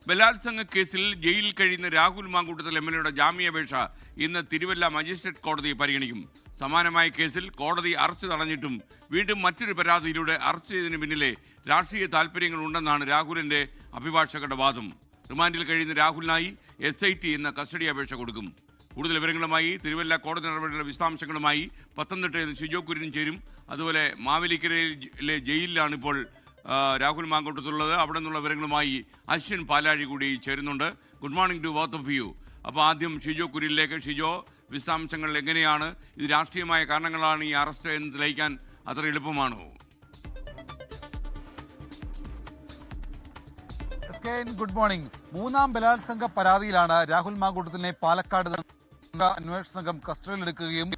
ബലാത്സംഗ കേസിൽ ജയിലിൽ കഴിയുന്ന രാഹുൽ മാങ്കൂട്ടത്തിൽ എംഎൽഎയുടെ ജാമ്യാപേക്ഷ ഇന്ന് തിരുവല്ല മജിസ്ട്രേറ്റ് കോടതി പരിഗണിക്കും. സമാനമായ കേസിൽ കോടതി അറസ്റ്റ് തടഞ്ഞിട്ടും വീണ്ടും മറ്റൊരു പരാതിയിലൂടെ അറസ്റ്റ് ചെയ്തതിന് പിന്നിലെ രാഷ്ട്രീയ താല്പര്യങ്ങളുണ്ടെന്നാണ് രാഹുലിന്റെ അഭിഭാഷകരുടെ വാദം. റിമാൻഡിൽ കഴിയുന്ന രാഹുലിനായി SIT ഇന്ന് കസ്റ്റഡി അപേക്ഷ കൊടുക്കും. കൂടുതൽ വിവരങ്ങളുമായി തിരുവല്ല കോടതി നടപടികളുടെ വിശദാംശങ്ങളുമായി പത്തനംതിട്ടയിൽ ഷിജോ കുര്യൻ ചേരും. അതുപോലെ മാവേലിക്കരയിലെ ജയിലിലാണ് ഇപ്പോൾ രാഹുൽ മാങ്കൂട്ടത്തുള്ളത്. അവിടെ നിന്നുള്ള വിവരങ്ങളുമായി അശ്വിൻ പാലാഴി കൂടി ചേരുന്നുണ്ട്. Good morning to both of you. അപ്പോൾ ആദ്യം ഷിജോ കുര്യനിലേക്ക്. ഷിജോ, വിശദാംശങ്ങൾ എങ്ങനെയാണ്? ഇത് രാഷ്ട്രീയമായ കാരണങ്ങളാണ് ഈ അറസ്റ്റ് എന്ന് തെളിയിക്കാൻ അത്ര എളുപ്പമാണോ? Good morning. മൂന്നാം ബലാത്സംഗ പരാതിയിലാണ് രാഹുൽ മാങ്കൂട്ടത്തിനെ പാലക്കാട് അന്വേഷണ സംഘം കസ്റ്റഡിയിലെടുക്കുകയും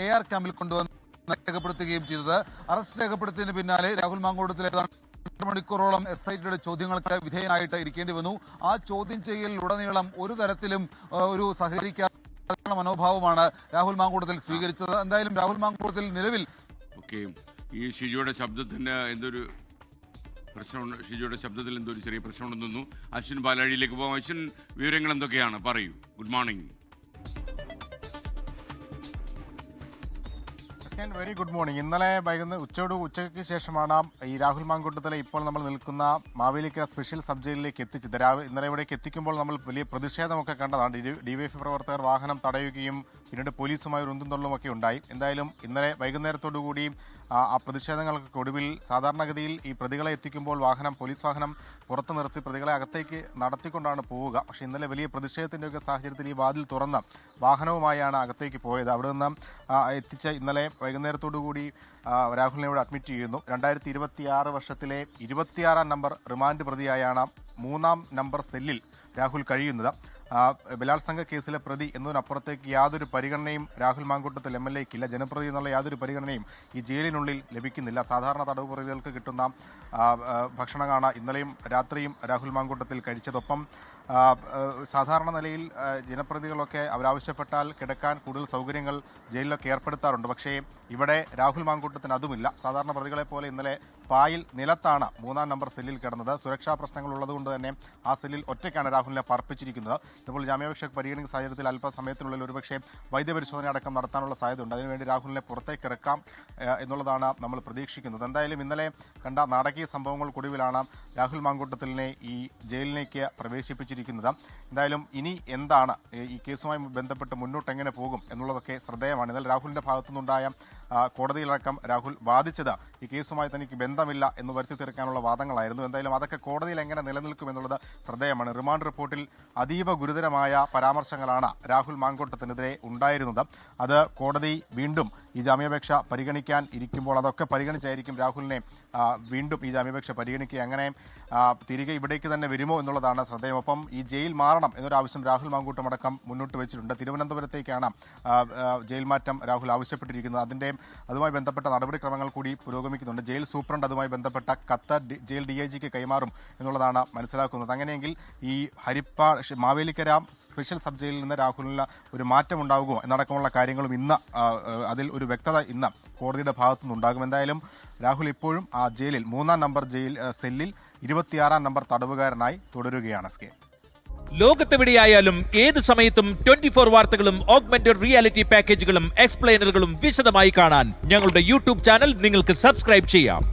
AR ക്യാമ്പിൽ കൊണ്ടുവന്ന് രേഖപ്പെടുത്തുകയും ചെയ്തത്. അറസ്റ്റ് രേഖപ്പെടുത്തിയതിന് പിന്നാലെ രാഹുൽ മാങ്കൂട്ടത്തിലെ 2 മണിക്കൂറോളം SITയുടെ ചോദ്യങ്ങൾക്ക് വിധേയനായിട്ട് ഇരിക്കേണ്ടി വന്നു. ആ ചോദ്യം ചെയ്യലിലുടനീളം ഒരു തരത്തിലും ഒരു സഹകരിക്കാത്ത മനോഭാവമാണ് രാഹുൽ മാങ്കൂട്ടത്തിൽ സ്വീകരിച്ചത്. എന്തായാലും രാഹുൽ മാങ്കൂട്ടത്തിൽ നിലവിൽ ഈ ഷിജോയുടെ ശബ്ദത്തിന് എന്തൊരു പ്രശ്നമുണ്ട്? ഷിജോയുടെ ശബ്ദത്തിൽ എന്തൊരു ചെറിയ പ്രശ്നമുണ്ടെന്ന് തോന്നുന്നു. അശ്വിൻ പാലാഴിയിലേക്ക് പോകാം. അശ്വിൻ, വിവരങ്ങൾ എന്തൊക്കെയാണ്? പറയൂ. Good morning. Very good morning. ഇന്നലെ ഉച്ചയ്ക്ക് ശേഷമാണ് ഈ രാഹുൽ മാങ്കൂട്ടത്തിലെ ഇപ്പോൾ നമ്മൾ നിൽക്കുന്ന മാവേലിക്കര സ്പെഷ്യൽ സബ് ജയിലിലേക്ക് എത്തിച്ചത്. ഇന്നലെ ഇവിടേക്ക് എത്തിക്കുമ്പോൾ നമ്മൾ വലിയ പ്രതിഷേധമൊക്കെ കണ്ടതാണ്. DYFI പ്രവർത്തകർ വാഹനം തടയുകയും പിന്നീട് പോലീസുമായി ഒരു ഉന്തും തള്ളുമൊക്കെ ഉണ്ടായി. എന്തായാലും ഇന്നലെ വൈകുന്നേരത്തോടുകൂടി ആ പ്രതിഷേധങ്ങൾക്ക് ഒടുവിൽ സാധാരണഗതിയിൽ ഈ പ്രതികളെ എത്തിക്കുമ്പോൾ പോലീസ് വാഹനം പുറത്തു നിർത്തി പ്രതികളെ അകത്തേക്ക് നടത്തിക്കൊണ്ടാണ് പോവുക. പക്ഷേ ഇന്നലെ വലിയ പ്രതിഷേധത്തിൻ്റെയൊക്കെ സാഹചര്യത്തിൽ ഈ വാതിൽ തുറന്ന വാഹനവുമായാണ് അകത്തേക്ക് പോയത്. അവിടെ നിന്ന് എത്തിച്ച ഇന്നലെ വൈകുന്നേരത്തോടുകൂടി രാഹുലിനെ ഇവിടെ അഡ്മിറ്റ് ചെയ്യുന്നു. 2026 വർഷത്തിലെ 26-ാം നമ്പർ റിമാൻഡ് പ്രതിയായാണ് 3-ാം നമ്പർ സെല്ലിൽ രാഹുൽ കഴിയുന്നത്. ബലാത്സംഗ കേസിലെ പ്രതി എന്നതിനപ്പുറത്തേക്ക് യാതൊരു പരിഗണനയും രാഹുൽ മാങ്കൂട്ടത്തിൽ MLAക്കില്ല. ജനപ്രതി എന്നുള്ള യാതൊരു പരിഗണനയും ഈ ജയിലിനുള്ളിൽ ലഭിക്കുന്നില്ല. സാധാരണ തടവ് പ്രതികൾക്ക് കിട്ടുന്ന ഭക്ഷണമാണ് ഇന്നലെയും രാത്രിയും രാഹുൽ മാങ്കൂട്ടത്തിൽ കഴിച്ചതൊപ്പം സാധാരണ നിലയിൽ ജനപ്രതികളൊക്കെ അവരാവശ്യപ്പെട്ടാൽ കിടക്കാൻ കൂടുതൽ സൗകര്യങ്ങൾ ജയിലിലൊക്കെ ഏർപ്പെടുത്താറുണ്ട്. പക്ഷേ ഇവിടെ രാഹുൽ മാങ്കൂട്ടത്തിന് അതുമില്ല. സാധാരണ പ്രതികളെ പോലെ ഇന്നലെ പായിൽ നിലത്താണ് 3-ാം നമ്പർ സെല്ലിൽ കിടന്നത്. സുരക്ഷാ പ്രശ്നങ്ങൾ ഉള്ളതുകൊണ്ട് തന്നെ ആ സെല്ലിൽ ഒറ്റയ്ക്കാണ് രാഹുലിനെ പാർപ്പിച്ചിരിക്കുന്നത്. ഇപ്പോൾ ജാമ്യാപേക്ഷ പരിഗണിക്കുന്ന സാഹചര്യത്തിൽ അല്പസമയത്തിനുള്ളിൽ ഒരുപക്ഷെ വൈദ്യപരിശോധന അടക്കം നടത്താനുള്ള സാധ്യതയുണ്ട്. അതിനുവേണ്ടി രാഹുലിനെ പുറത്തേക്ക് ഇറക്കാം എന്നുള്ളതാണ് നമ്മൾ പ്രതീക്ഷിക്കുന്നത്. എന്തായാലും ഇന്നലെ കണ്ട നാടകീയ സംഭവങ്ങൾക്കൊടുവിലാണ് രാഹുൽ മാങ്കൂട്ടത്തിലിനെ ഈ ജയിലിലേക്ക് പ്രവേശിപ്പിച്ചിരിക്കുന്നത്. എന്തായാലും ഇനി എന്താണ് ഈ കേസുമായി ബന്ധപ്പെട്ട് മുന്നോട്ട് എങ്ങനെ പോകും എന്നുള്ളതൊക്കെ ശ്രദ്ധേയമാണ്. എന്നാൽ രാഹുലിന്റെ ഭാഗത്തുനിന്നുണ്ടായ കോടതിയിലടക്കം രാഹുൽ വാദിച്ചത് ഈ കേസുമായി തനിക്ക് ബന്ധമില്ല എന്ന് വരുത്തി തീർക്കാനുള്ള വാദങ്ങളായിരുന്നു. എന്തായാലും അതൊക്കെ കോടതിയിൽ എങ്ങനെ നിലനിൽക്കും എന്നുള്ളത് ശ്രദ്ധേയമാണ്. റിമാൻഡ് റിപ്പോർട്ടിൽ അതീവ ഗുരുതരമായ പരാമർശങ്ങളാണ് രാഹുൽ മാങ്കൂട്ടത്തിനെതിരെ ഉണ്ടായിരുന്നത്. അത് കോടതി വീണ്ടും ഈ ജാമ്യാപേക്ഷ പരിഗണിക്കാൻ ഇരിക്കുമ്പോൾ അതൊക്കെ പരിഗണിച്ചായിരിക്കും രാഹുലിനെ വീണ്ടും ഈ ജാമ്യാപേക്ഷ പരിഗണിക്കുക. അങ്ങനെ തിരികെ ഇവിടേക്ക് തന്നെ വരുമോ എന്നുള്ളതാണ് ശ്രദ്ധേയം. ഒപ്പം ഈ ജയിൽ മാറണം എന്നൊരാവശ്യം രാഹുൽ മാങ്കൂട്ടം അടക്കം മുന്നോട്ട് വെച്ചിട്ടുണ്ട്. തിരുവനന്തപുരത്തേക്കാണ് ജയിൽ മാറ്റം രാഹുൽ ആവശ്യപ്പെട്ടിരിക്കുന്നത്. അതുമായി ബന്ധപ്പെട്ട നടപടിക്രമങ്ങൾ കൂടി പുരോഗമിക്കുന്നുണ്ട്. ജയിൽ സൂപ്രണ്ട് അതുമായി ബന്ധപ്പെട്ട കത്ത് ജയിൽ DIGക്ക് കൈമാറും എന്നുള്ളതാണ് മനസ്സിലാക്കുന്നത്. അങ്ങനെയെങ്കിൽ ഈ മാവേലിക്കര സ്പെഷ്യൽ സബ് ജയിലിൽ നിന്ന് രാഹുലിന് ഒരു മാറ്റം ഉണ്ടാകുമോ എന്നടക്കമുള്ള കാര്യങ്ങളും ഇന്ന് അതിൽ ഒരു വ്യക്തത ഇന്ന് കോടതിയുടെ ഭാഗത്തുനിന്നുണ്ടാകും. എന്തായാലും രാഹുൽ ഇപ്പോഴും ആ ജയിലിൽ 3-ാം നമ്പർ സെല്ലിൽ 26-ാം നമ്പർ തടവുകാരനായി തുടരുകയാണ്. ലോകത്തെവിടെയായാലും ഏത് സമയത്തും 24 വാർത്തകളും ഓഗ്മെന്റഡ് റിയാലിറ്റി പാക്കേജുകളും എക്സ്പ്ലെയിനറുകളും വിശദമായി കാണാൻ ഞങ്ങളുടെ YouTube ചാനൽ നിങ്ങൾക്ക് സബ്സ്ക്രൈബ് ചെയ്യാം.